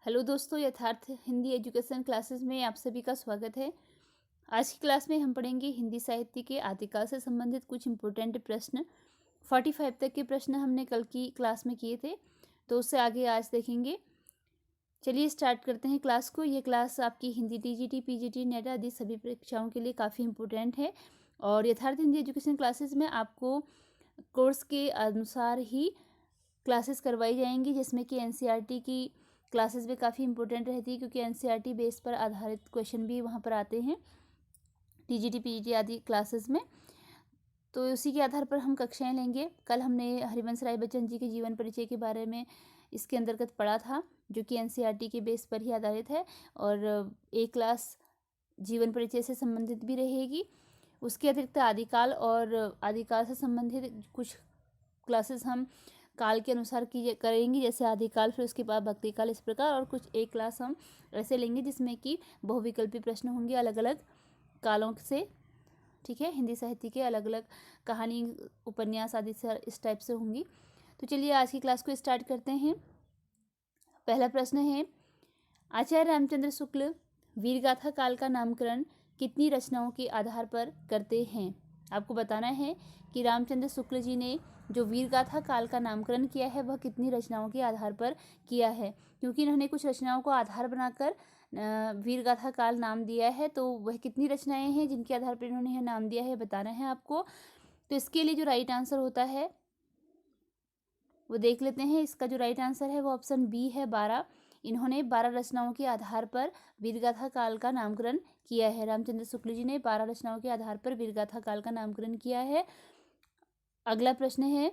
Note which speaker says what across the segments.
Speaker 1: Hello दोस्तों, यथार्थ Hindi education classes में आप सभी का स्वागत है। आज की क्लास में हम पढ़ेंगे हिंदी साहित्य के आदिकाल से संबंधित कुछ इम्पोर्टेंट प्रश्न। 45 तक के प्रश्न हमने कल की क्लास में किए थे, तो उससे आगे आज देखेंगे। चलिए स्टार्ट करते हैं क्लास को। ये क्लास आपकी हिंदी टीजीटी, पीजीटी, नेट आदि सभी परीक्षाओं के लिए काफ़ी इम्पोर्टेंट है और यथार्थ हिंदी एजुकेशन क्लासेस में आपको कोर्स के अनुसार ही क्लासेस करवाई जाएंगी, जिसमें कि एनसीईआरटी की क्लासेस भी काफ़ी इंपॉर्टेंट रहती है, क्योंकि एनसीईआरटी बेस पर आधारित क्वेश्चन भी वहाँ पर आते हैं टीजीटी, पीजीटी आदि क्लासेस में। तो उसी के आधार पर हम कक्षाएं लेंगे। कल हमने हरिवंश राय बच्चन जी के जीवन परिचय के बारे में इसके अंतर्गत पढ़ा था, जो कि एनसीईआरटी के बेस पर ही आधारित है और एक क्लास जीवन परिचय से संबंधित भी रहेगी। उसके अतिरिक्त आदिकाल और आदिकाल से संबंधित कुछ क्लासेस हम काल के अनुसार की करेंगे, जैसे आदिकाल, फिर उसके बाद भक्तिकाल, इस प्रकार। और कुछ एक क्लास हम ऐसे लेंगे जिसमें कि बहुविकल्पी प्रश्न होंगे अलग अलग कालों से। ठीक है, हिंदी साहित्य के अलग अलग कहानी, उपन्यास आदि से इस टाइप से होंगी। तो चलिए आज की क्लास को स्टार्ट करते हैं। पहला प्रश्न है, आचार्य रामचंद्र शुक्ल वीरगाथा काल का नामकरण कितनी रचनाओं के आधार पर करते हैं? आपको बताना है कि रामचंद्र शुक्ल जी ने जो वीरगाथा काल का नामकरण किया है वह कितनी रचनाओं के आधार पर किया है, क्योंकि इन्होंने कुछ रचनाओं को आधार बनाकर वीरगाथा काल नाम दिया है। तो वह कितनी रचनाएं हैं जिनके आधार पर इन्होंने यह नाम दिया है, बताना है आपको। तो इसके लिए जो राइट आंसर होता है वो देख लेते हैं। इसका जो राइट आंसर है वो ऑप्शन बी है, 12। इन्होंने 12 रचनाओं के आधार पर वीरगाथा काल का नामकरण किया है। रामचंद्र शुक्ल जी ने 12 रचनाओं के आधार पर वीरगाथा काल का नामकरण किया है। अगला प्रश्न है,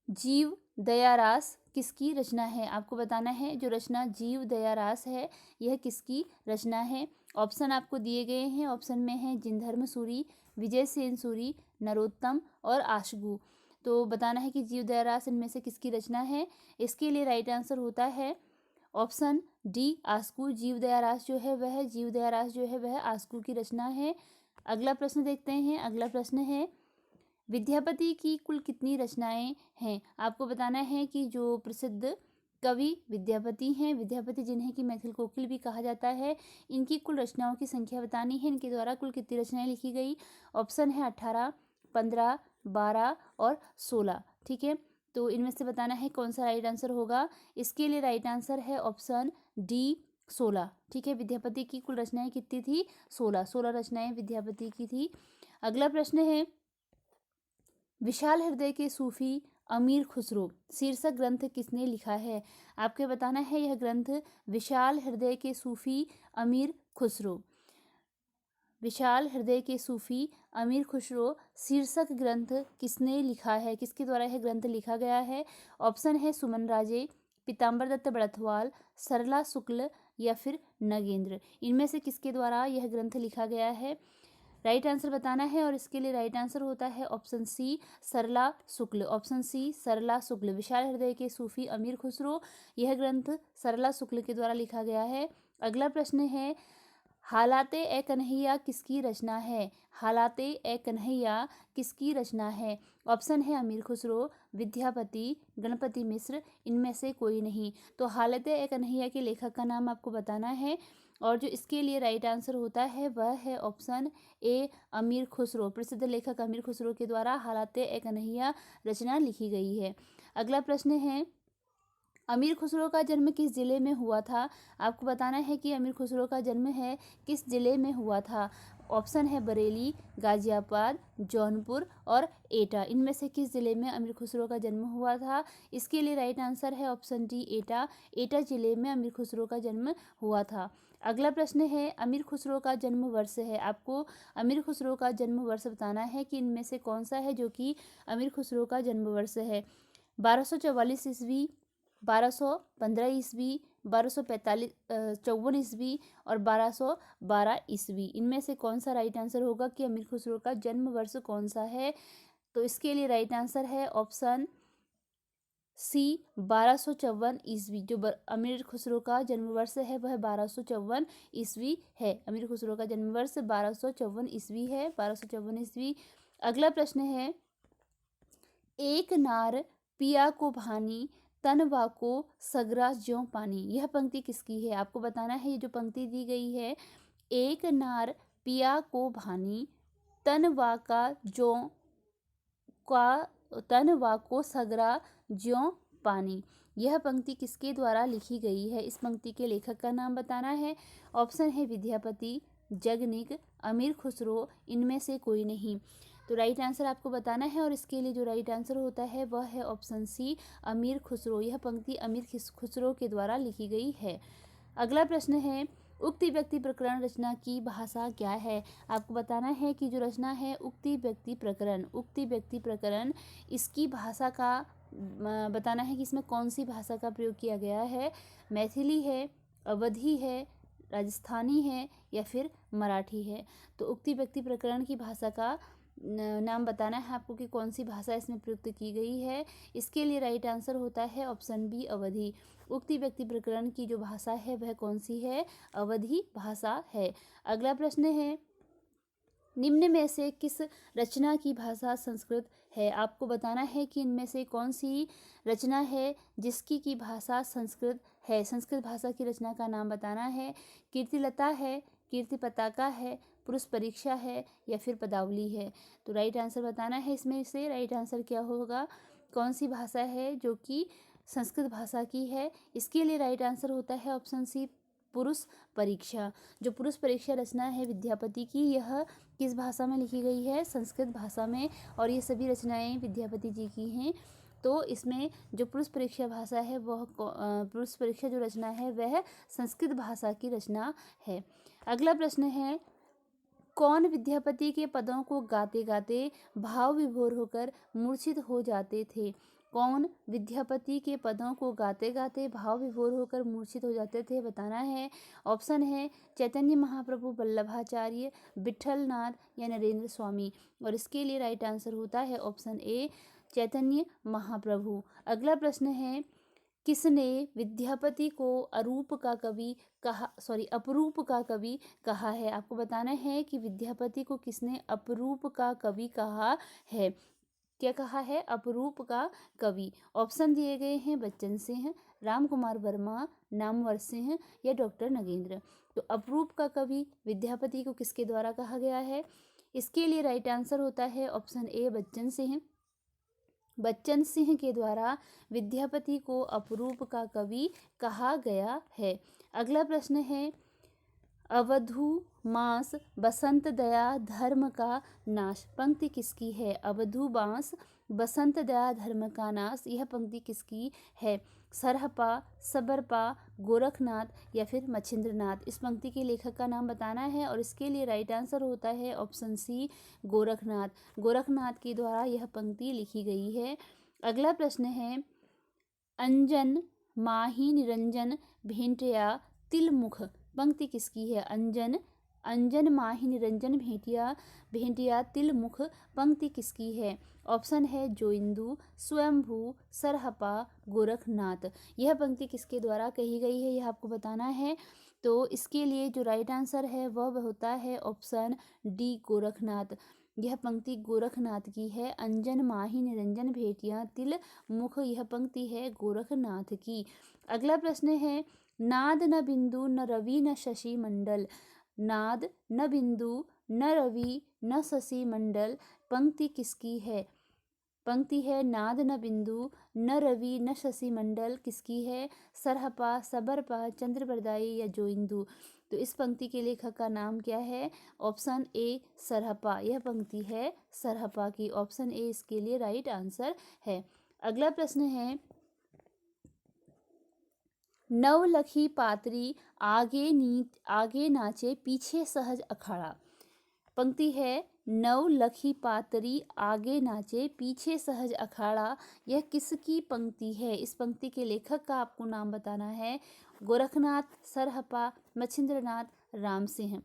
Speaker 1: जीव दया रास किसकी रचना है? आपको बताना है जो रचना जीव दया रास है यह किसकी रचना है। ऑप्शन आपको दिए गए हैं। ऑप्शन में है जिनधर्म सूरी, विजय सेन सूरी, नरोत्तम और आशगु। तो बताना है कि जीव दया रास इनमें से किसकी रचना है। इसके लिए राइट आंसर होता है ऑप्शन डी, आस्कू। जीव दया रास जो है वह आस्कू की रचना है। अगला प्रश्न देखते हैं। अगला प्रश्न है, विद्यापति की कुल कितनी रचनाएं हैं? आपको बताना है कि जो प्रसिद्ध कवि विद्यापति हैं, विद्यापति जिन्हें कि मैथिल कोकिल भी कहा जाता है, इनकी कुल रचनाओं की संख्या बतानी है। इनके द्वारा कुल कितनी रचनाएं लिखी गई? ऑप्शन है 18, 15, 12 और 16। ठीक है, तो इनमें से बताना है कौन सा राइट आंसर होगा। इसके लिए राइट आंसर है ऑप्शन डी, 16। ठीक है, विद्यापति की कुल रचनाएं कितनी थी? 16 रचनाएं विद्यापति की थी। अगला प्रश्न है, विशाल हृदय के सूफी अमीर खुसरो शीर्षक ग्रंथ किसने लिखा है? आपके बताना है यह ग्रंथ विशाल हृदय के सूफी अमीर खुसरो, विशाल हृदय के सूफी अमीर खुसरो शीर्षक ग्रंथ किसने लिखा है, किसके द्वारा यह ग्रंथ लिखा गया है। ऑप्शन है सुमन राजे, पीताम्बर दत्त बड़थवाल, सरला शुक्ल या फिर नगेंद्र। इनमें से किसके द्वारा यह ग्रंथ लिखा गया है, राइट आंसर बताना है। और इसके लिए राइट आंसर होता है ऑप्शन सी, सरला शुक्ल। ऑप्शन सी, सरला शुक्ल। विशाल हृदय के सूफी अमीर खुसरो, यह ग्रंथ सरला शुक्ल के द्वारा लिखा गया है। अगला प्रश्न है, हालाते ए कन्हैया किसकी रचना है? हालाते ए कन्हैया किसकी रचना है? ऑप्शन है अमीर खुसरो, विद्यापति, गणपति मिश्र, इनमें से कोई नहीं। तो हालाते ए कन्हैया के लेखक का नाम आपको बताना है और जो इसके लिए राइट आंसर होता है वह है ऑप्शन ए, अमीर खुसरो। प्रसिद्ध लेखक अमीर खुसरो के द्वारा हालाते ए कन्हैया रचना लिखी गई है। अगला प्रश्न है, अमीर खुसरो का जन्म किस जिले में हुआ था? आपको बताना है कि अमीर खुसरो का जन्म है किस जिले में हुआ था। ऑप्शन है बरेली, गाजियाबाद, जौनपुर और एटा। इनमें से किस जिले में अमीर खुसरो का जन्म हुआ था? इसके लिए राइट आंसर है ऑप्शन डी, एटा। एटा जिले में अमीर खुसरो का जन्म हुआ था। अगला प्रश्न है, अमीर खुसरो का जन्म वर्ष है। आपको अमीर खुसरो का जन्म वर्ष बताना है कि इनमें से कौन सा है जो कि अमीर खुसरो का जन्म वर्ष है। 1244 ईस्वी, 1215 ईस्वी, 1254 ईस्वी और 1212 ईस्वी। इनमें से कौन सा राइट आंसर होगा कि अमीर खुसरो का जन्म वर्ष कौन सा है? तो इसके लिए राइट आंसर है ऑप्शन सी, 1254 ईस्वी। जो अमीर खुसरो का जन्म वर्ष है वह 1254 ईस्वी है। अमीर खुसरो का जन्म वर्ष 1254 ईस्वी है, 1254 ईस्वी। अगला प्रश्न है, एक नार पिया को भानी तन वाको सगरा ज्यों पानी। यह पंक्ति किसकी है? आपको बताना है। ये जो पंक्ति दी गई है, एक नार पिया को भानी, तन वाका ज्यों का तन वाको सगरा ज्यों पानी। यह पंक्ति किसके द्वारा लिखी गई है? इस पंक्ति के लेखक का नाम बताना है। ऑप्शन है विद्यापति, जगनिक, अमीर खुसरो, इनमें से कोई नहीं। तो राइट आंसर आपको बताना है और इसके लिए जो राइट आंसर होता है वह है ऑप्शन सी, अमीर खुसरो। यह पंक्ति अमीर खुसरो के द्वारा लिखी गई है। अगला प्रश्न है, उक्ति व्यक्ति प्रकरण रचना की भाषा क्या है? आपको बताना है कि जो रचना है उक्ति व्यक्ति प्रकरण, इसकी भाषा का बताना है कि इसमें कौन सी भाषा का प्रयोग किया गया है। मैथिली है, अवधी है, राजस्थानी है या फिर मराठी है। तो उक्ति व्यक्ति प्रकरण की भाषा का नाम बताना है आपको कि कौन सी भाषा इसमें प्रयुक्त की गई है। इसके लिए राइट आंसर होता है ऑप्शन बी, अवधी। उक्ति व्यक्ति प्रकरण की जो भाषा है वह कौन सी है? अवधी भाषा है। अगला प्रश्न है, निम्न में से किस रचना की भाषा संस्कृत है? आपको बताना है कि इनमें से कौन सी रचना है जिसकी की भाषा संस्कृत है। संस्कृत भाषा की रचना का नाम बताना है। कीर्तिलता है, कीर्ति पताका है, पुरुष परीक्षा है या फिर पदावली है। तो राइट आंसर बताना है। इसमें से राइट आंसर क्या होगा? कौन सी भाषा है जो कि संस्कृत भाषा की है? इसके लिए राइट आंसर होता है ऑप्शन सी, पुरुष परीक्षा। जो पुरुष परीक्षा रचना है विद्यापति की, यह किस भाषा में लिखी गई है? संस्कृत भाषा में। और ये सभी रचनाएं विद्यापति जी की हैं। तो इसमें जो पुरुष परीक्षा भाषा है वह पुरुष परीक्षा जो रचना है वह संस्कृत भाषा की रचना है। अगला प्रश्न है, कौन विद्यापति के पदों को गाते गाते भाव विभोर होकर मूर्छित हो जाते थे? कौन विद्यापति के पदों को गाते गाते भाव विभोर होकर मूर्छित हो जाते थे? बताना है। ऑप्शन है चैतन्य महाप्रभु, वल्लभाचार्य, विठलनाथ या नरेंद्र स्वामी। और इसके लिए राइट आंसर होता है ऑप्शन ए, चैतन्य महाप्रभु। अगला प्रश्न है, किसने विद्यापति को अपरूप का कवि कहा है? आपको बताना है कि विद्यापति को किसने अपरूप का कवि कहा है। क्या कहा है? अपरूप का कवि। ऑप्शन दिए गए हैं बच्चन सिंह, राम कुमार वर्मा, नामवर सिंह या डॉक्टर नगेंद्र। तो अपरूप का कवि विद्यापति को किसके द्वारा कहा गया है? इसके लिए राइट आंसर होता है ऑप्शन ए, बच्चन सिंह। बच्चन सिंह के द्वारा विद्यापति को अपरूप का कवि कहा गया है। अगला प्रश्न है, अवधू मास बसंत दया धर्म का नाश। पंक्ति किसकी है? अवधू मास बसंत दया धर्म का नाश, यह पंक्ति किसकी है? सरहपा, सबरपा, गोरखनाथ या फिर मच्छिंद्रनाथ। इस पंक्ति के लेखक का नाम बताना है और इसके लिए राइट आंसर होता है ऑप्शन सी, गोरखनाथ। गोरखनाथ के द्वारा यह पंक्ति लिखी गई है। अगला प्रश्न है, अंजन माही निरंजन भेंटिया तिलमुख। पंक्ति किसकी है? अंजन माही निरंजन भेंटिया तिलमुख पंक्ति किसकी है? ऑप्शन है जोइंदू, स्वयंभू, सरहपा, गोरखनाथ। यह पंक्ति किसके द्वारा कही गई है यह आपको बताना है। तो इसके लिए जो राइट आंसर है वह होता है ऑप्शन डी, गोरखनाथ। यह पंक्ति गोरखनाथ की है। अंजन माही निरंजन भेंटिया तिल मुख, यह पंक्ति है गोरखनाथ की। अगला प्रश्न है, नाद न बिंदु न रवि न शशि मंडल। नाद न बिंदु न रवि न शशि मंडल पंक्ति किसकी है? पंक्ति है नाद न बिंदु न रवि न शशि मंडल, किसकी है? सरहपा, सबरपा, चंद्रप्रदायी या जोइंदू। तो इस पंक्ति के लेखक का नाम क्या है? Option A, Sarahapa. यह पंक्ति है सरहपा की। ऑप्शन ए इसके लिए राइट आंसर है। अगला प्रश्न है, नवलखी पात्री आगे नाचे पीछे सहज अखाड़ा। पंक्ति है नवलखी पातरी आगे नाचे पीछे सहज अखाड़ा, यह किसकी पंक्ति है? इस पंक्ति के लेखक का आपको नाम बताना है। गोरखनाथ, सरहपा, मच्छिंद्रनाथ, राम सिंह।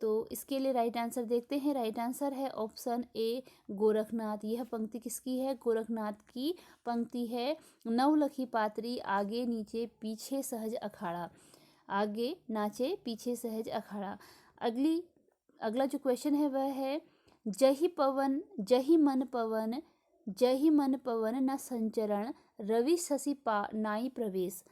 Speaker 1: तो इसके लिए राइट आंसर देखते हैं। राइट आंसर है ऑप्शन ए, गोरखनाथ। यह पंक्ति किसकी है? गोरखनाथ की पंक्ति है। नवलखी पातरी आगे नीचे पीछे सहज अखाड़ा, आगे नाचे पीछे सहज अखाड़ा। अगला जो क्वेश्चन है वह है, जही मन पवन जहि मन पवन न संचरण, रवि शशि नाई प्रवेश।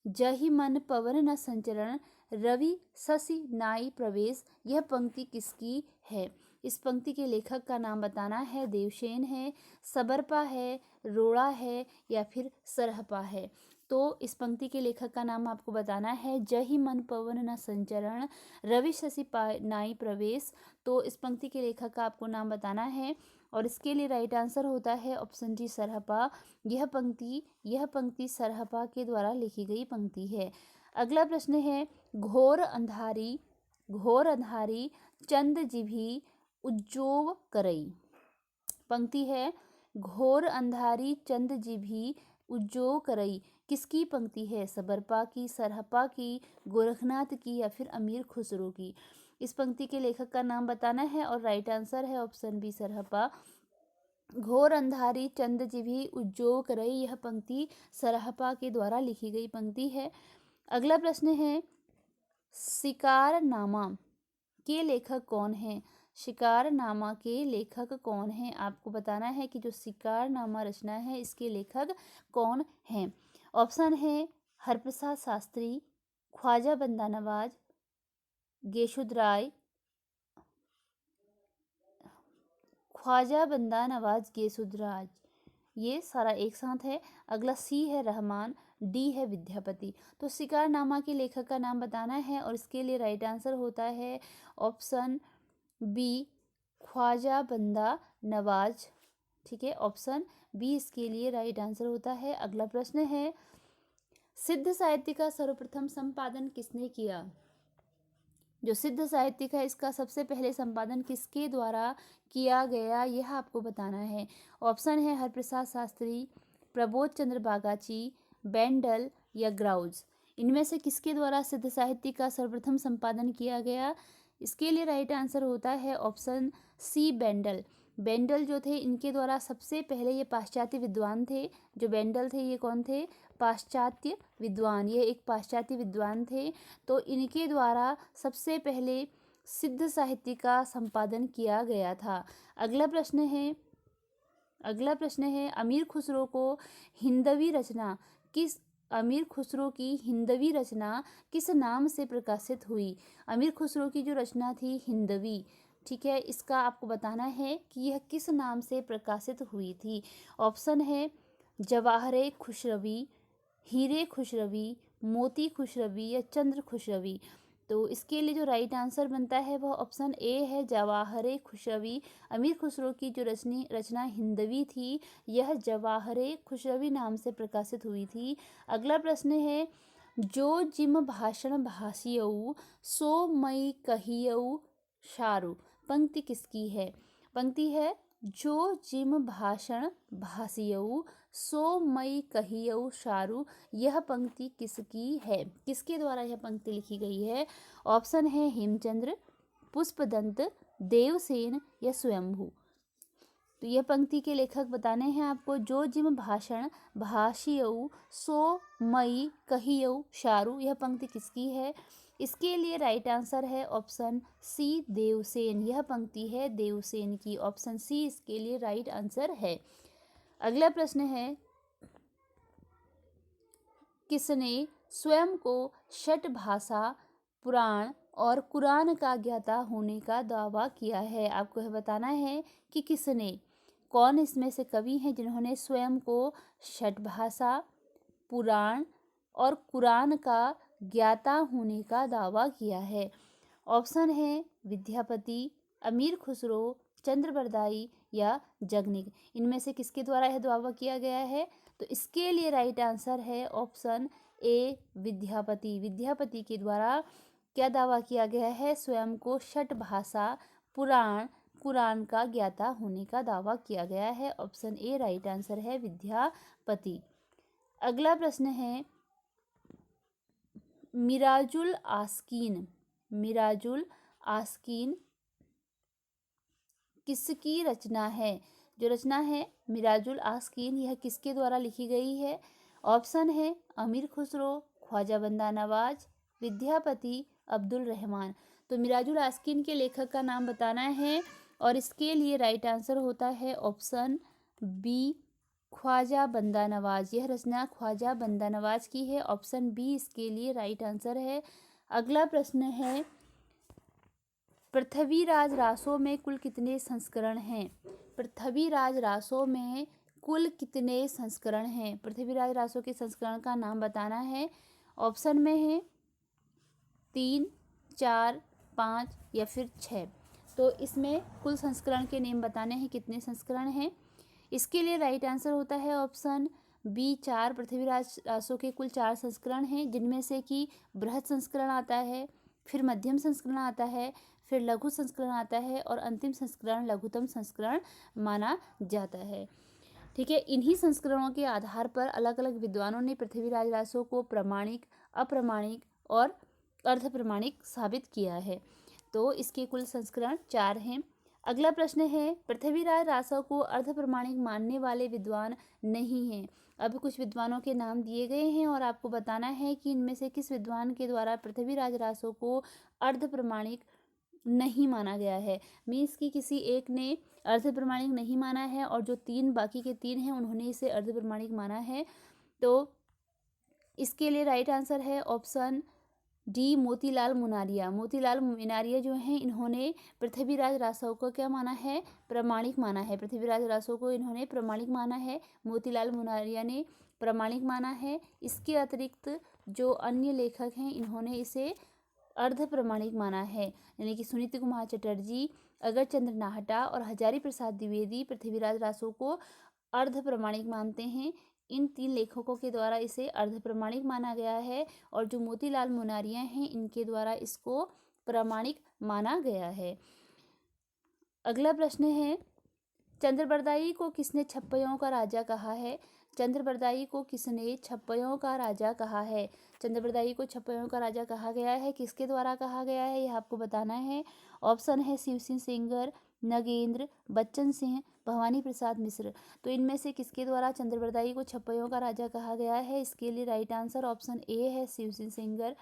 Speaker 1: जहि मन पवन न संचरण, रवि शशि नाई प्रवेश। यह पंक्ति किसकी है? इस पंक्ति के लेखक का नाम बताना है। देवसेन है, सबरपा है, रोड़ा है या फिर सरहपा है। तो इस पंक्ति के लेखक का नाम आपको बताना है। जहि मन पवन न संचरण, रवि शशि नाई प्रवेश। तो इस पंक्ति के लेखक का आपको नाम बताना है और इसके लिए राइट आंसर होता है ऑप्शन डी सरहपा। यह पंक्ति सरहपा के द्वारा लिखी गई पंक्ति है। अगला प्रश्न है, घोर अंधारी चंद जिभी उज्जोव करई। पंक्ति है, घोर अंधारी चंद जिभी उज्जोव करई। किसकी पंक्ति है? सबरपा की, सरहपा की, गोरखनाथ की या फिर अमीर खुसरो की। इस पंक्ति के लेखक का नाम बताना है और राइट आंसर है ऑप्शन बी सरहपा। घोर अंधारी चंद जिभी उज्जोव करई, यह पंक्ति सरहपा के द्वारा लिखी गई पंक्ति है। अगला प्रश्न है, शिकारनामा के लेखक कौन हैं? शिकारनामा के लेखक कौन हैं? आपको बताना है कि जो शिकारनामा रचना है इसके लेखक कौन हैं। ऑप्शन है हरप्रसाद शास्त्री, ख्वाजा बंदा नवाज, गेशुदराय, ख्वाजा बंदा नवाज गेसुदराज। ये सारा एक साथ है। अगला सी है रहमान, डी है विद्यापति। तो शिकारनामा के लेखक का नाम बताना है और इसके लिए राइट आंसर होता है ऑप्शन बी ख्वाजा बंदा नवाज। ठीक है, ऑप्शन बी इसके लिए राइट आंसर होता है। अगला प्रश्न है, सिद्ध साहित्य का सर्वप्रथम संपादन किसने किया? जो सिद्ध साहित्य है इसका सबसे पहले संपादन किसके द्वारा किया गया, यह आपको बताना है। ऑप्शन है हरप्रसाद शास्त्री, प्रबोध चंद्र बागाची, बेंडल या ग्राउज। इनमें से किसके द्वारा सिद्ध साहित्य का सर्वप्रथम संपादन किया गया? इसके लिए राइट आंसर होता है ऑप्शन सी बेंडल। बेंडल जो थे इनके द्वारा सबसे पहले, ये पाश्चात्य विद्वान थे। जो बेंडल थे ये कौन थे? पाश्चात्य विद्वान। ये एक पाश्चात्य विद्वान थे। तो इनके द्वारा सबसे पहले सिद्ध साहित्य का संपादन किया गया था। अगला प्रश्न है अमीर खुसरो को हिंदवी रचना किस अमीर खुसरो की हिंदवी रचना किस नाम से प्रकाशित हुई? अमीर खुसरो की जो रचना थी हिंदवी, ठीक है, इसका आपको बताना है कि यह किस नाम से प्रकाशित हुई थी। ऑप्शन है जवाहरे खुशरवी, हीरे खुशरवी, मोती खुशरवी या चंद्र खुशरवी। तो इसके लिए जो राइट आंसर बनता है वह ऑप्शन ए है जवाहरे खुशरवी। अमीर खुसरो की जो रचना हिंदवी थी यह जवाहरे खुशरवी नाम से प्रकाशित हुई थी। अगला प्रश्न है, जो जिम भाषण भाषियऊ सो मई कहियऊ शारू। पंक्ति किसकी है? पंक्ति है, जो जिम भाषण भाषियऊ सो मई कहियऊ शारू। यह पंक्ति किसकी है? किसके द्वारा यह पंक्ति लिखी गई है? ऑप्शन है हेमचंद्र, पुष्पदंत, देवसेन या स्वयंभू। तो यह पंक्ति के लेखक बताने हैं आपको। जो जिम भाषण भाषियऊ सो मई कहियऊ शारू, यह पंक्ति किसकी है? इसके लिए राइट आंसर है ऑप्शन सी देवसेन। यह पंक्ति है देवसेन की। ऑप्शन सी इसके लिए राइट आंसर है। अगला प्रश्न है, किसने स्वयं को षट भाषा, पुराण और कुरान का ज्ञाता होने का दावा किया है? आपको यह बताना है कि किसने, कौन इसमें से कवि हैं जिन्होंने स्वयं को षट भाषा, पुराण और कुरान का ज्ञाता होने का दावा किया है? ऑप्शन है विद्यापति, अमीर खुसरो, चंद्रबरदाई या जगनिक। इनमें से किसके द्वारा यह दावा किया गया है? तो इसके लिए राइट आंसर है ऑप्शन ए विद्यापति। विद्यापति के द्वारा क्या दावा किया गया है? स्वयं को षट भाषा, पुराण, कुरान का ज्ञाता होने का दावा किया गया है। ऑप्शन ए राइट आंसर है विद्यापति। अगला प्रश्न है, मिराजुल आस्कीन किसकी रचना है? जो रचना है मिराजुल आस्कीन, यह किसके द्वारा लिखी गई है? ऑप्शन है अमीर खुसरो, ख्वाजा बंदा नवाज, विद्यापति, अब्दुल रहमान। तो मिराजुल आस्कीन के लेखक का नाम बताना है और इसके लिए राइट आंसर होता है ऑप्शन बी ख्वाजा बंदा नवाज, यह रचना ख्वाजा बंदा नवाज की है। ऑप्शन बी इसके लिए राइट आंसर है। अगला प्रश्न है, पृथ्वीराज रासो में कुल कितने संस्करण हैं? पृथ्वीराज रासो में कुल कितने संस्करण हैं? पृथ्वीराज रासो के संस्करण का नाम बताना है। ऑप्शन में है 3, 4, 5 या फिर 6। तो इसमें कुल संस्करण के नेम बताने हैं, कितने संस्करण हैं। इसके लिए राइट आंसर होता है ऑप्शन बी 4। पृथ्वीराज रासो के कुल 4 संस्करण हैं, जिनमें से कि बृहद संस्करण आता है, फिर मध्यम संस्करण आता है, फिर लघु संस्करण आता है और अंतिम संस्करण लघुतम संस्करण माना जाता है। ठीक है, इन्हीं संस्करणों के आधार पर अलग अलग विद्वानों ने पृथ्वीराज रासो को प्रमाणिक, अप्रमाणिक और अर्ध प्रमाणिक साबित किया है। तो इसके कुल संस्करण 4 हैं। अगला प्रश्न है, पृथ्वीराज रासो को अर्ध प्रमाणिक मानने वाले विद्वान नहीं हैं। अब कुछ विद्वानों के नाम दिए गए हैं और आपको बताना है कि इनमें से किस विद्वान के द्वारा पृथ्वीराज रासो को अर्ध प्रमाणिक नहीं माना गया है। मीन्स कि किसी एक ने अर्ध प्रमाणिक नहीं माना है और जो बाकी के 3 हैं उन्होंने इसे अर्ध प्रमाणिक माना है। तो इसके लिए राइट आंसर है ऑप्शन डी मोतीलाल मुनारिया। मोतीलाल मुनारिया जो हैं, इन्होंने पृथ्वीराज रासो को क्या माना है? प्रमाणिक माना है। पृथ्वीराज रासो को इन्होंने प्रमाणिक माना है, मोतीलाल मुनारिया ने प्रमाणिक माना है। इसके अतिरिक्त जो अन्य लेखक हैं, इन्होंने इसे अर्ध प्रमाणिक माना है, यानी कि सुनीति कुमार चटर्जी, अगर चंद्र नाहटा और हजारी प्रसाद द्विवेदी पृथ्वीराज रासो को अर्ध प्रमाणिक मानते हैं। इन 3 लेखकों के द्वारा इसे अर्ध प्रमाणिक माना गया है और जो मोतीलाल मुनारिया हैं, इनके द्वारा इसको प्रमाणिक माना गया है। अगला प्रश्न है, चंद्रबरदाई को किसने छप्पयों का राजा कहा है? चंद्रबरदाई को किसने छप्पयों का राजा कहा है? चंद्रबरदाई को छप्पयों का राजा कहा गया है, किसके द्वारा कहा गया है, यह आपको बताना है। ऑप्शन है शिव सिंह सेंगर, नगेंद्र, बच्चन सिंह, भवानी प्रसाद मिश्र। तो इनमें से किसके द्वारा चंद्रबरदाई को छप्पयों का राजा कहा गया है? इसके लिए राइट आंसर ऑप्शन ए है, शिव सिंह सेंगर।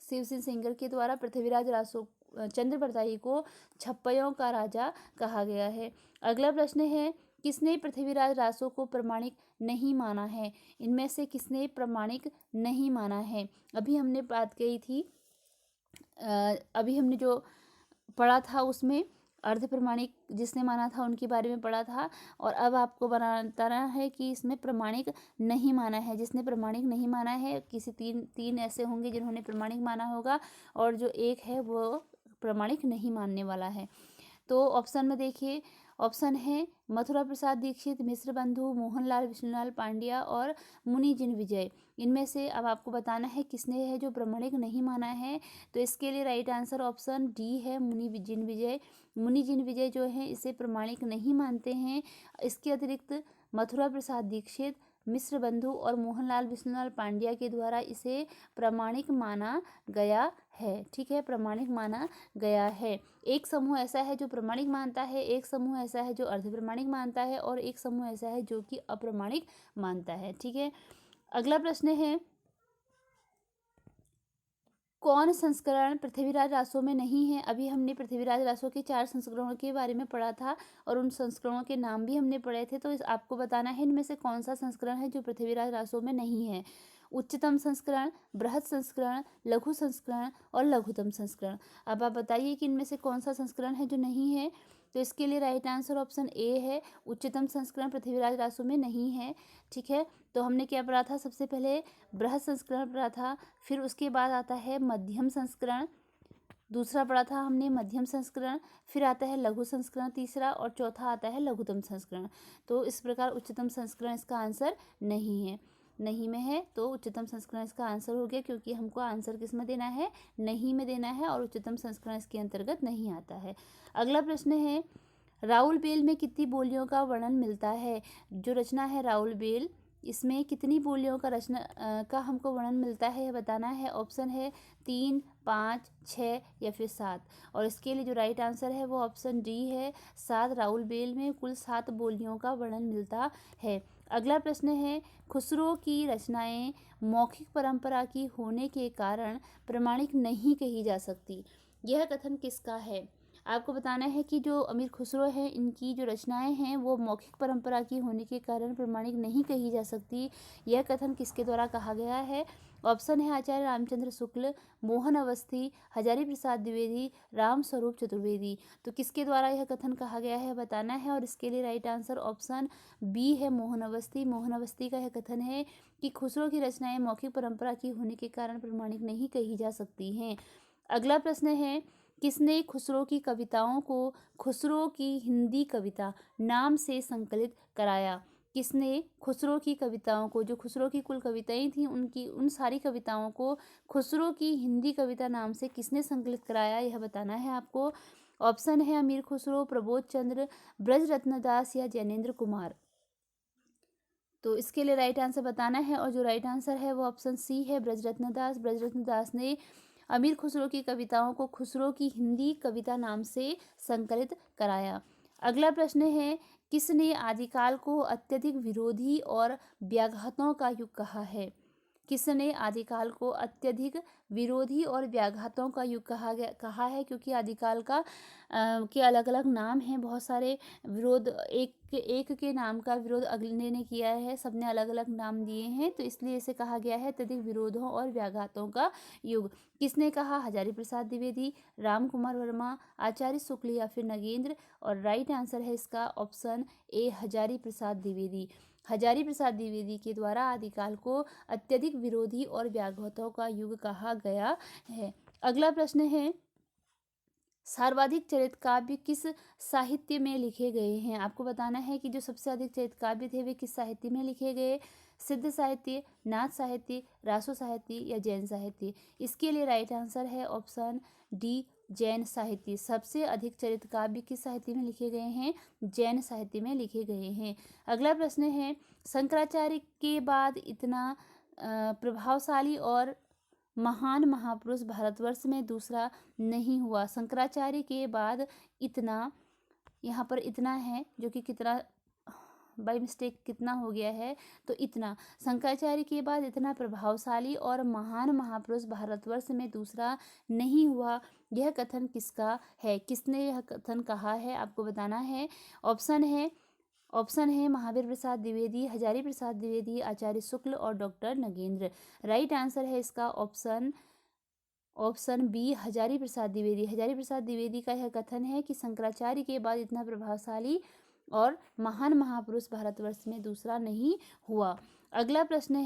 Speaker 1: शिव सिंह सेंगर के द्वारा पृथ्वीराज रासो चंद्रबरदाई को छप्पयों का राजा कहा गया है। अगला प्रश्न है, किसने पृथ्वीराज रासो को प्रमाणिक नहीं माना है? इनमें से किसने प्रमाणिक नहीं माना है? अभी हमने बात कही थी, अभी हमने जो पढ़ा था उसमें अर्ध प्रमाणिक जिसने माना था उनके बारे में पढ़ा था, और अब आपको बताना है कि इसमें प्रमाणिक नहीं माना है। जिसने प्रमाणिक नहीं माना है, किसी तीन ऐसे होंगे जिन्होंने प्रमाणिक माना होगा और जो एक है वो प्रमाणिक नहीं मानने वाला है। तो ऑप्शन में देखिए, ऑप्शन है मथुरा प्रसाद दीक्षित, मिश्र बंधु, मोहनलाल विष्णुलाल पांड्या और मुनि जिन विजय। इनमें से अब आपको बताना है किसने है जो प्रमाणिक नहीं माना है। तो इसके लिए राइट आंसर ऑप्शन डी है, मुनि जिन विजय। मुनि जिन विजय जो है इसे प्रमाणिक नहीं मानते हैं। इसके अतिरिक्त मथुरा प्रसाद दीक्षित, मिश्र बंधु और मोहनलाल विष्णुलाल पांड्या के द्वारा इसे प्रमाणिक माना गया है। ठीक है, प्रमाणिक माना गया है। एक समूह ऐसा है जो प्रमाणिक मानता है, एक समूह ऐसा है जो अर्ध प्रमाणिक मानता है और एक समूह ऐसा है जो कि अप्रमाणिक मानता है। ठीक है, अगला प्रश्न है, कौन संस्करण पृथ्वीराज रासो में नहीं है? अभी हमने पृथ्वीराज रासो के 4 संस्करणों के बारे में पढ़ा था और उन संस्करणों के नाम भी हमने पढ़े थे। तो आपको बताना है इनमें से कौन सा संस्करण है जो पृथ्वीराज रासो में नहीं है। उच्चतम संस्करण, बृहद संस्करण, लघु संस्करण और लघुतम संस्करण। अब आप बताइए कि इनमें से कौन सा संस्करण है जो नहीं है। तो इसके लिए राइट आंसर ऑप्शन ए है, उच्चतम संस्करण पृथ्वीराज रासो में नहीं है। ठीक है, तो हमने क्या पढ़ा था? सबसे पहले बृहद संस्करण पढ़ा था, फिर उसके बाद आता है मध्यम संस्करण, दूसरा पढ़ा था हमने मध्यम संस्करण, फिर आता है लघु संस्करण तीसरा, और चौथा आता है लघुतम संस्करण। तो इस प्रकार उच्चतम संस्करण इसका आंसर नहीं है, नहीं में है। तो उच्चतम संस्करण इसका आंसर हो गया, क्योंकि हमको आंसर किस में देना है? नहीं में देना है, और उच्चतम संस्करण इसके अंतर्गत नहीं आता है। अगला प्रश्न है, राउल बेल में कितनी बोलियों का वर्णन मिलता है? जो रचना है राउल बेल, इसमें कितनी बोलियों का रचना का हमको वर्णन मिलता है, यह बताना है। ऑप्शन है 3, 5, 6 या फिर 7, और इसके लिए जो राइट आंसर है वो ऑप्शन डी है, 7। राउल बेल में कुल 7 बोलियों का वर्णन मिलता है। अगला प्रश्न है, खुसरो की रचनाएं मौखिक परंपरा की होने के कारण प्रमाणिक नहीं कही जा सकती, यह कथन किसका है? आपको बताना है कि जो अमीर खुसरो हैं इनकी जो रचनाएं हैं वो मौखिक परंपरा की होने के कारण प्रमाणिक नहीं कही जा सकती। यह कथन किसके द्वारा कहा गया है? ऑप्शन है आचार्य रामचंद्र शुक्ल, मोहन अवस्थी, हजारी प्रसाद द्विवेदी, राम स्वरूप चतुर्वेदी। तो किसके द्वारा यह कथन कहा गया है बताना है, और इसके लिए राइट आंसर ऑप्शन बी है मोहन अवस्थी। मोहन अवस्थी का यह कथन है कि खुसरो की रचनाएं मौखिक परंपरा की होने के कारण प्रमाणिक नहीं कही जा सकती हैं। अगला प्रश्न है, किसने खुसरो की कविताओं को खुसरो की हिंदी कविता नाम से संकलित कराया? किसने खुसरो की कविताओं को, जो खुसरो की कुल कविताएं थी उनकी उन सारी कविताओं को खुसरो की हिंदी कविता नाम से किसने संकलित कराया, यह बताना है आपको। ऑप्शन है अमीर खुसरो, प्रबोध चंद्र, ब्रजरत्न दास या जैनेन्द्र कुमार। तो इसके लिए राइट आंसर बताना है, और जो राइट आंसर है वो ऑप्शन सी है ब्रजरत्न दास। ब्रजरत्न दास ने अमीर खुसरो की कविताओं को खुसरो की हिंदी कविता नाम से संकलित कराया। अगला प्रश्न है, किसने आदिकाल को अत्यधिक विरोधी और व्याघातों का युग कहा है? किसने आदिकाल को अत्यधिक विरोधी और व्याघातों का युग कहा है, क्योंकि आदिकाल का के अलग अलग नाम हैं, बहुत सारे विरोध एक के नाम का विरोध अगले ने किया है, सबने अलग अलग नाम दिए हैं, तो इसलिए इसे कहा गया है अत्यधिक विरोधों और व्याघातों का युग। किसने कहा? हजारी प्रसाद द्विवेदी, राम कुमार वर्मा, आचार्य शुक्ल या फिर नगेंद्र। और राइट आंसर है इसका ऑप्शन ए हजारी प्रसाद द्विवेदी। हजारी प्रसाद द्विवेदी के द्वारा आदिकाल को अत्यधिक विरोधी और व्याघातों का युग कहा गया है। अगला प्रश्न है, सर्वाधिक चरित काव्य किस साहित्य में लिखे गए हैं? आपको बताना है कि जो सबसे अधिक चरित काव्य थे वे किस साहित्य में लिखे गए? सिद्ध साहित्य, नाथ साहित्य, रासो साहित्य या जैन साहित्य। इसके लिए राइट आंसर है ऑप्शन डी जैन साहित्य। सबसे अधिक चरित काव्य किस साहित्य में लिखे गए हैं? जैन साहित्य में लिखे गए हैं। अगला प्रश्न है, शंकराचार्य के बाद इतना प्रभावशाली और महान महापुरुष भारतवर्ष में दूसरा नहीं हुआ। शंकराचार्य के बाद इतना, यहाँ पर इतना है जो कि कितना बाई मिस्टेक कितना हो गया है, तो इतना। शंकराचार्य के बाद इतना प्रभावशाली और महान महापुरुष भारतवर्ष में दूसरा नहीं हुआ, यह कथन किसका है? किसने यह कथन कहा है, आपको बताना है। ऑप्शन है महावीर प्रसाद द्विवेदी, हजारी प्रसाद द्विवेदी, आचार्य शुक्ल और डॉक्टर नगेंद्र। राइट आंसर है इसका ऑप्शन बी हजारी प्रसाद द्विवेदी। हजारी प्रसाद द्विवेदी का यह कथन है कि शंकराचार्य के बाद इतना प्रभावशाली और महान महापुरुष भारतवर्ष में दूसरा नहीं हुआ। अगला प्रश्न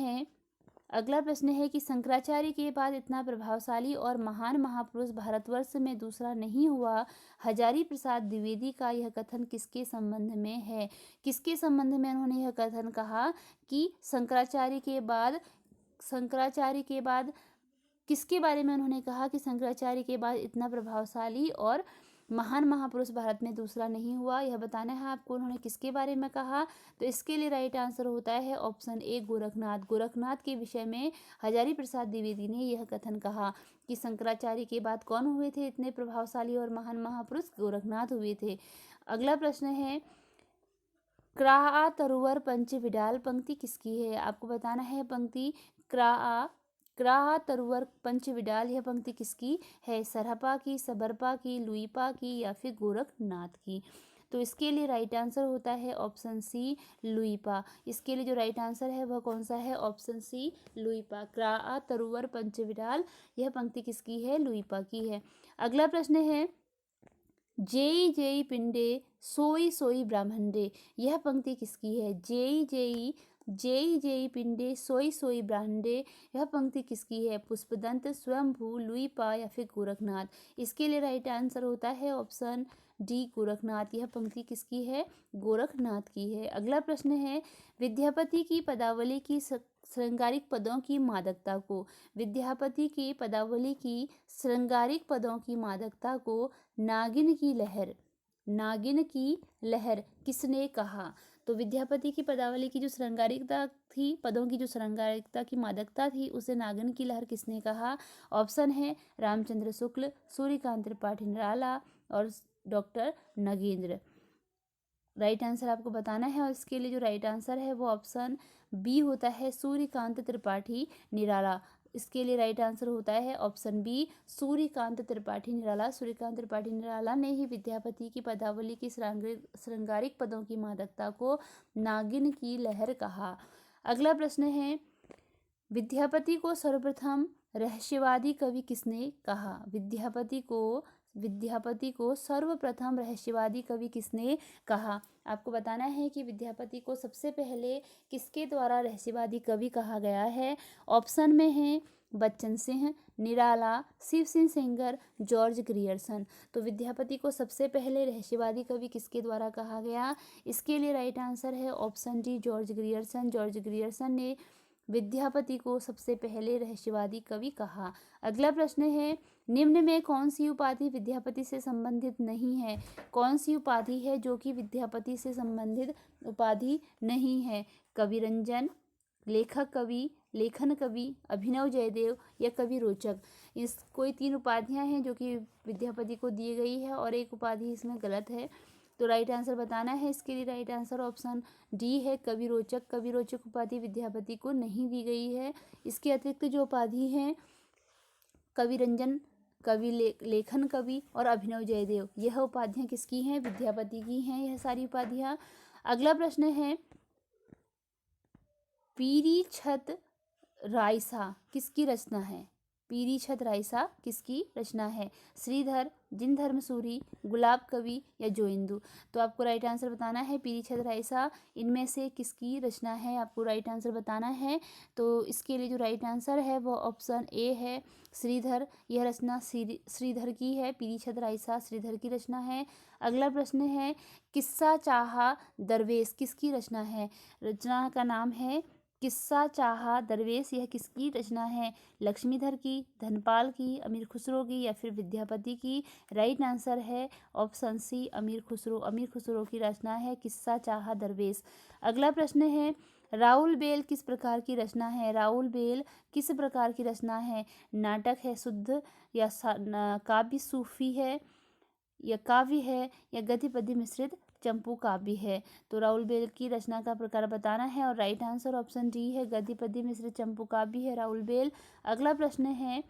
Speaker 1: है कि शंकराचार्य के बाद इतना प्रभावशाली और महान महापुरुष भारतवर्ष में दूसरा नहीं हुआ, हजारी प्रसाद द्विवेदी का यह कथन किसके संबंध में है? किसके संबंध में उन्होंने यह कथन कहा कि शंकराचार्य के बाद किसके बारे में उन्होंने कहा कि शंकराचार्य के बाद इतना प्रभावशाली और महान महापुरुष भारत में दूसरा नहीं हुआ, यह बताना है आपको उन्होंने किसके बारे में कहा। तो इसके लिए राइट आंसर होता है ऑप्शन ए गोरखनाथ। गोरखनाथ के विषय में हजारी प्रसाद द्विवेदी ने यह कथन कहा कि शंकराचार्य के बाद कौन हुए थे इतने प्रभावशाली और महान महापुरुष? गोरखनाथ हुए थे। अगला प्रश्न है, क्राआ तरुवर पंच विडाल पंक्ति किसकी है? आपको बताना है पंक्ति क्राआ तरुवर पंच विडाल, यह पंक्ति किसकी है? सरहपा की, सबरपा की, लुईपा की या फिर गोरखनाथ की। तो इसके लिए राइट आंसर होता है ऑप्शन सी लुईपा। इसके लिए जो राइट आंसर है वह कौन सा है? Option C Luipa. क्राआ तरुवर पंच विडाल, यह पंक्ति किसकी है? लुईपा की है। अगला प्रश्न है, जेई जेई पिंडे सोई सोई ब्राह्मणडे, यह पंक्ति किसकी है? जेई जेई पिंडे सोई सोई ब्राह्मणडे, यह पंक्ति किसकी है? पुष्पदंत, स्वयंभू, लुईपा या फिर गोरखनाथ। इसके लिए राइट आंसर होता है ऑप्शन डी गोरखनाथ। यह पंक्ति किसकी है? गोरखनाथ की है। अगला प्रश्न है, विद्यापति की पदावली की श्रृंगारिक पदों की मादकता को, विद्यापति की पदावली की श्रृंगारिक पदों की मादकता को नागिन की लहर किसने कहा? तो विद्यापति की पदावली की जो श्रृंगारिकता थी, पदों की जो श्रृंगारिकता की मादकता थी, उसे नागिन की लहर किसने कहा? ऑप्शन है रामचंद्र शुक्ल, सूर्यकांत त्रिपाठी निराला और डॉक्टर नगेंद्र। राइट आंसर आपको बताना है, और इसके लिए जो राइट आंसर है वो ऑप्शन बी होता है सूर्यकांत त्रिपाठी निराला। इसके लिए राइट आंसर होता है ऑप्शन बी सूर्यकांत त्रिपाठी निराला। सूर्यकांत त्रिपाठी निराला ने ही विद्यापति की पदावली की श्रृंगारिक पदों की मादकता को नागिन की लहर कहा। अगला प्रश्न है, विद्यापति को सर्वप्रथम रहस्यवादी कवि किसने कहा? विद्यापति को सर्वप्रथम रहस्यवादी कवि किसने कहा? आपको बताना है कि विद्यापति को सबसे पहले किसके द्वारा रहस्यवादी कवि कहा गया है। ऑप्शन में है बच्चन सिंह, निराला, शिव सिंह सेंगर, जॉर्ज ग्रियर्सन। तो विद्यापति को सबसे पहले रहस्यवादी कवि किसके द्वारा कहा गया? इसके लिए राइट आंसर है option D George Grierson. George Grierson ने विद्यापति को सबसे पहले रहस्यवादी कवि कहा। अगला प्रश्न है, निम्न में कौन सी उपाधि विद्यापति से संबंधित नहीं है? कौन सी उपाधि है जो कि विद्यापति से संबंधित उपाधि नहीं है? कवि रंजन, लेखक कवि, लेखन कवि, अभिनव जयदेव या कवि रोचक। इस कोई 3 उपाधियां हैं जो कि विद्यापति को दी गई है और एक उपाधि इसमें गलत है। तो राइट आंसर बताना है। इसके लिए राइट आंसर ऑप्शन डी है कवि रोचक। कवि रोचक उपाधि विद्यापति को नहीं दी गई है। इसके अतिरिक्त जो उपाधि हैं कवि रंजन, कवि लेखन कवि और अभिनव जयदेव, यह उपाधियां किसकी हैं? विद्यापति की हैं यह सारी उपाधियां। अगला प्रश्न है, पीरी छत रायसा किसकी रचना है? पीरी छत रायसा किसकी रचना है? श्रीधर, जिनधर्म सूरी, गुलाब कवि या जोइंदू। तो आपको राइट आंसर बताना है पीरी छत रायसा इनमें से किसकी रचना है, आपको राइट आंसर बताना है। तो इसके लिए जो राइट आंसर है वो ऑप्शन ए है श्रीधर। यह रचना श्रीधर की है। पीरी छत रायसा श्रीधर की रचना है। अगला प्रश्न है, किस्सा चाहा दरवेश किसकी रचना है? रचना का नाम है किस्सा चाहा दरवेश। यह किसकी रचना है? लक्ष्मीधर की, धनपाल की, अमीर खुसरो की या फिर विद्यापति की? राइट आंसर है ऑप्शन सी अमीर खुसरो। अमीर खुसरो की रचना है किस्सा चाहा दरवेश। अगला प्रश्न है, राउल बेल किस प्रकार की रचना है? राउल बेल किस प्रकार की रचना है? नाटक है, शुद्ध या काव्य सूफी है या काव्य है या गद्य पद्य मिश्रित चंपू काव्य है? तो राउल बेल की रचना का प्रकार बताना है और राइट आंसर ऑप्शन डी है गद्य पद्य मिश्रित चंपू काव्य है राउल बेल। अगला प्रश्न है,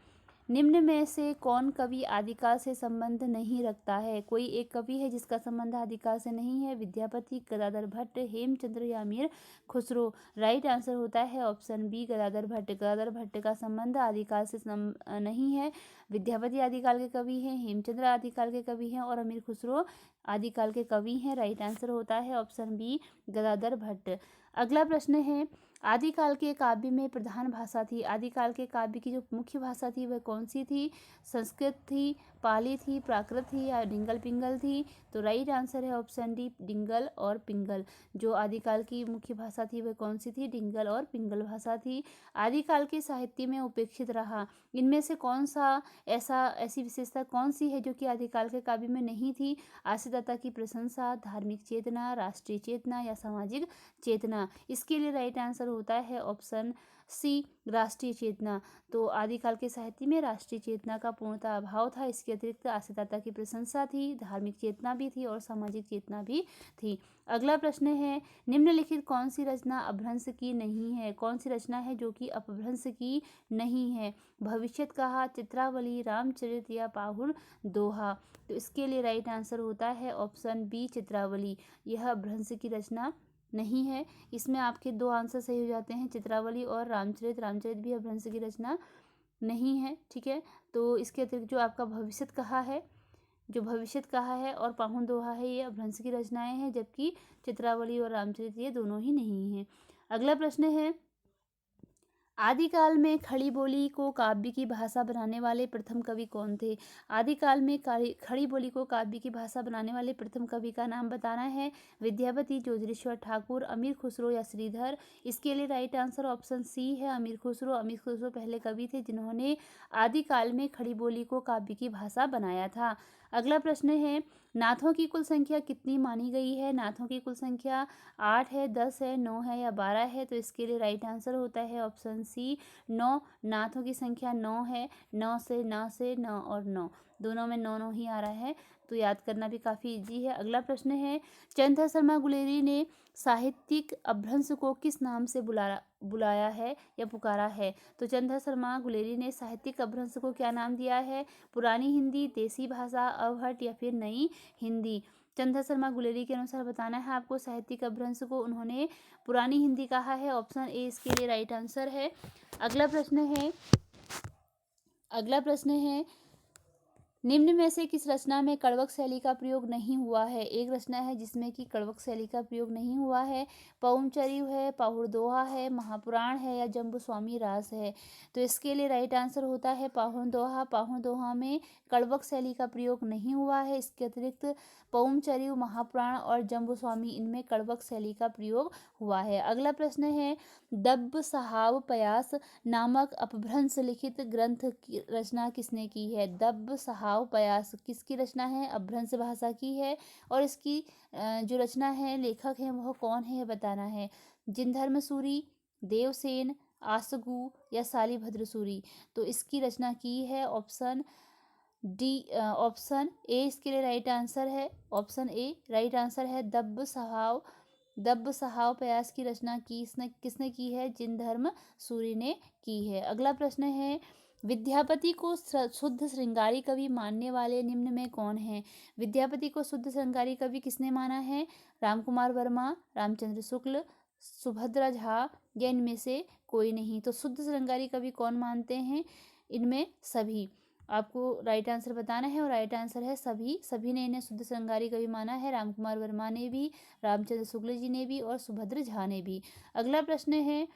Speaker 1: निम्न में से कौन कवि आदिकाल से संबंध नहीं रखता है? कोई एक कवि है जिसका संबंध आदिकाल से नहीं है। विद्यापति, गदाधर भट्ट, हेमचंद्र या अमीर खुसरो। राइट आंसर होता है ऑप्शन बी गदाधर भट्ट। गदाधर भट्ट का संबंध आदिकाल से नहीं है। विद्यापति आदिकाल के कवि हैं, हेमचंद्र आदिकाल के कवि हैं और अमीर खुसरो आदिकाल के कवि हैं। राइट आंसर होता है ऑप्शन बी गदाधर भट्ट। अगला प्रश्न है, आदिकाल के काव्य में प्रधान भाषा थी। आदिकाल के काव्य की जो मुख्य भाषा थी वह कौन सी थी? संस्कृत थी, पाली थी, प्राकृत थी या डिंगल पिंगल थी? तो राइट आंसर है ऑप्शन डी डिंगल और पिंगल। जो आदिकाल की मुख्य भाषा थी वह कौन सी थी? डिंगल और पिंगल भाषा थी। आदिकाल के साहित्य में उपेक्षित रहा, इनमें से कौन सा ऐसी विशेषता कौन सी है जो कि आदिकाल के काव्य में नहीं थी? आशीदाता की प्रशंसा, धार्मिक चेतना, राष्ट्रीय चेतना या सामाजिक चेतना? इसके लिए राइट आंसर होता है ऑप्शन सी राष्ट्रीय चेतना। तो आदिकाल के साहित्य में राष्ट्रीय चेतना का पूर्णतः अभाव था। इसके अतिरिक्त आशीदाता की प्रशंसा थी, धार्मिक चेतना भी थी और सामाजिक चेतना भी थी। अगला प्रश्न है, निम्नलिखित कौन सी रचना अपभ्रंश की नहीं है? कौन सी रचना है जो कि अपभ्रंश की नहीं है? भविष्यत कहा, चित्रावली, रामचरित या पाहुर दोहा? तो इसके लिए राइट आंसर होता है ऑप्शन बी चित्रावली। यह अपभ्रंश की रचना नहीं है। इसमें आपके 2 आंसर सही हो जाते हैं, चित्रावली और रामचरित। रामचरित भी अपभ्रंश की रचना नहीं है। ठीक है, तो इसके अतिरिक्त जो आपका भविष्यत कहा है और पाहुन दोहा है ये अपभ्रंश की रचनाएं हैं, जबकि चित्रावली और रामचरित ये दोनों ही नहीं हैं। अगला प्रश्न है, आदिकाल में खड़ी बोली को काव्य की भाषा बनाने वाले प्रथम कवि कौन थे? आदिकाल में खड़ी बोली को काव्य की भाषा बनाने वाले प्रथम कवि का नाम बताना है। विद्यापति, जोगेश्वर ठाकुर, अमीर खुसरो या श्रीधर? इसके लिए राइट आंसर ऑप्शन सी है अमीर खुसरो। अमीर खुसरो पहले कवि थे जिन्होंने आदिकाल में खड़ी बोली को काव्य की भाषा बनाया था। अगला प्रश्न है, नाथों की कुल संख्या कितनी मानी गई है? नाथों की कुल संख्या 8 है, 10 है, 9 है या 12 है? तो इसके लिए राइट आंसर होता है ऑप्शन सी 9। नाथों की संख्या 9 है। 9 से 9 और 9 दोनों में नौ नौ ही आ रहा है, तो याद करना भी काफ़ी इजी है। अगला प्रश्न है, चंद्रधर शर्मा गुलेरी ने साहित्यिक अपभ्रंश को किस नाम से बुलाया है या पुकारा है? तो चंद्रधर शर्मा गुलेरी ने साहित्यिक अपभ्रंश को क्या नाम दिया है? पुरानी हिंदी, देसी भाषा, अवहट या फिर नई हिंदी? चंद्रधर शर्मा गुलेरी के अनुसार बताना है आपको, साहित्यिक अपभ्रंश को उन्होंने पुरानी हिंदी कहा है। ऑप्शन ए इसके लिए राइट आंसर है। अगला प्रश्न है, निम्न में से किस रचना में कड़वक शैली का प्रयोग नहीं हुआ है? एक रचना है जिसमें कि कड़वक शैली का प्रयोग नहीं हुआ है। पौमचरिव है, पाहुड़ दोहा है, महापुराण है या जम्बूस्वामी रास है? तो इसके लिए राइट आंसर होता है पाहुड़ दोहा। पाहुड़ दोहा में कड़वक शैली का प्रयोग नहीं हुआ है। इसके अतिरिक्त पौमचरिव, महापुराण और जम्बूस्वामी, इनमें कड़वक शैली का प्रयोग हुआ है। अगला प्रश्न है, दब्ब साहब पयास नामक अपभ्रंश लिखित ग्रंथ की रचना किसने की है? दब्ब साहब पयास किसकी रचना है? अपभ्रंश भाषा की है। और इसकी जो रचना है, लेखक है, वह कौन है बताना है। जिनधर्म सूरी, देवसेन, आसगु या शालिभद्र सूरी? तो इसकी रचना की है ऑप्शन ए इसके लिए राइट आंसर है। ऑप्शन ए राइट आंसर है। दब्ब साहब पयास की रचना किसने की है? जिनधर्म सूरी ने की है। अगला प्रश्न है, विद्यापति को शुद्ध श्रृंगारी कवि मानने वाले निम्न में कौन है? विद्यापति को शुद्ध श्रृंगारी कवि किसने माना है? रामकुमार वर्मा, रामचंद्र शुक्ल, सुभद्रा झा या इनमें से कोई नहीं? तो शुद्ध श्रृंगारी कवि कौन मानते हैं? इनमें सभी। आपको राइट आंसर बताना है और राइट आंसर है सभी ने इन्हें शुद्ध श्रृंगारी कवि माना है। रामकुमार वर्मा ने भी, रामचंद्र शुक्ल जी ने भी और सुभद्र झा ने भी। अगला प्रश्न है,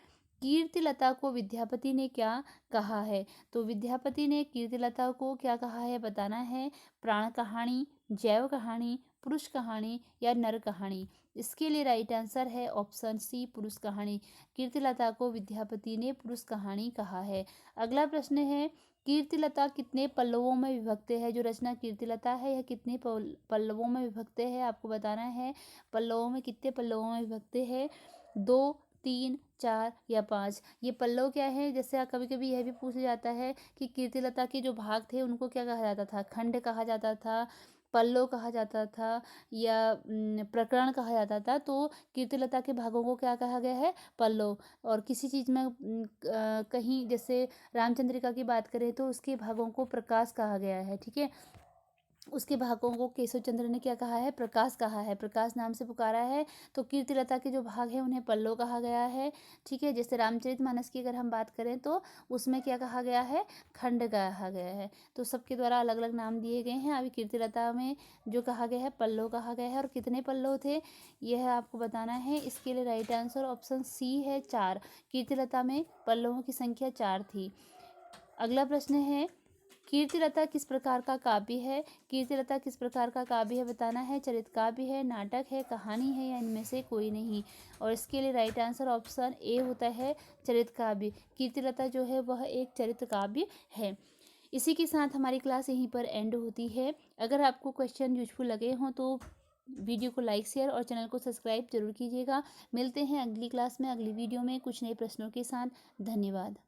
Speaker 1: कीर्तिलता को विद्यापति ने क्या कहा है? तो विद्यापति ने कीर्तिलता को क्या कहा है बताना है। प्राण कहानी, जैव कहानी, पुरुष कहानी या नर कहानी? इसके लिए राइट आंसर है ऑप्शन सी, पुरुष कहानी। कीर्तिलता को विद्यापति ने पुरुष कहानी कहा है। अगला प्रश्न है, कीर्तिलता कितने पल्लवों में विभक्त है? जो रचना कीर्तिलता है यह कितने पल्लवों में विभक्त है? आपको बताना है पल्लवों में, कितने पल्लवों में विभक्त है? 2, 3, 4 या 5? ये पल्लव क्या है? जैसे कभी कभी यह भी पूछा जाता है कि कीर्तिलता के जो भाग थे उनको क्या कहा जाता था? खंड कहा जाता था, पल्लव कहा जाता था या प्रकरण कहा जाता था। तो कीर्तिलता के भागों को क्या कहा गया है? पल्लव। और किसी चीज़ में कहीं जैसे रामचंद्रिका की बात करें तो उसके भागों को प्रकाश कहा गया है। ठीक है, उसके भागों को केशव चंद्र ने क्या कहा है? प्रकाश कहा है, प्रकाश नाम से पुकारा है। तो कीर्तिलता के जो भाग हैं उन्हें पल्लव कहा गया है। ठीक है, जैसे रामचरितमानस की अगर हम बात करें तो उसमें क्या कहा गया है? खंड कहा गया है। तो सबके द्वारा अलग अलग नाम दिए गए हैं। अभी कीर्तिलता में जो कहा गया है पल्लव कहा गया है। और कितने पल्लव थे यह आपको बताना है। इसके लिए राइट आंसर ऑप्शन सी है, 4। कीर्तिलता में पल्लवों की संख्या 4 थी। अगला प्रश्न है, कीर्तिलता किस प्रकार का काव्य है? कीर्तिलता किस प्रकार का काव्य है बताना है। चरित काव्य है, नाटक है, कहानी है या इनमें से कोई नहीं? और इसके लिए राइट आंसर ऑप्शन ए होता है, चरित काव्य। कीर्तिलता जो है वह एक चरित काव्य है। इसी के साथ हमारी क्लास यहीं पर एंड होती है। अगर आपको क्वेश्चन यूजफुल लगे हों तो वीडियो को लाइक, शेयर और चैनल को सब्सक्राइब जरूर कीजिएगा। मिलते हैं अगली क्लास में, अगली वीडियो में कुछ नए प्रश्नों के साथ। धन्यवाद।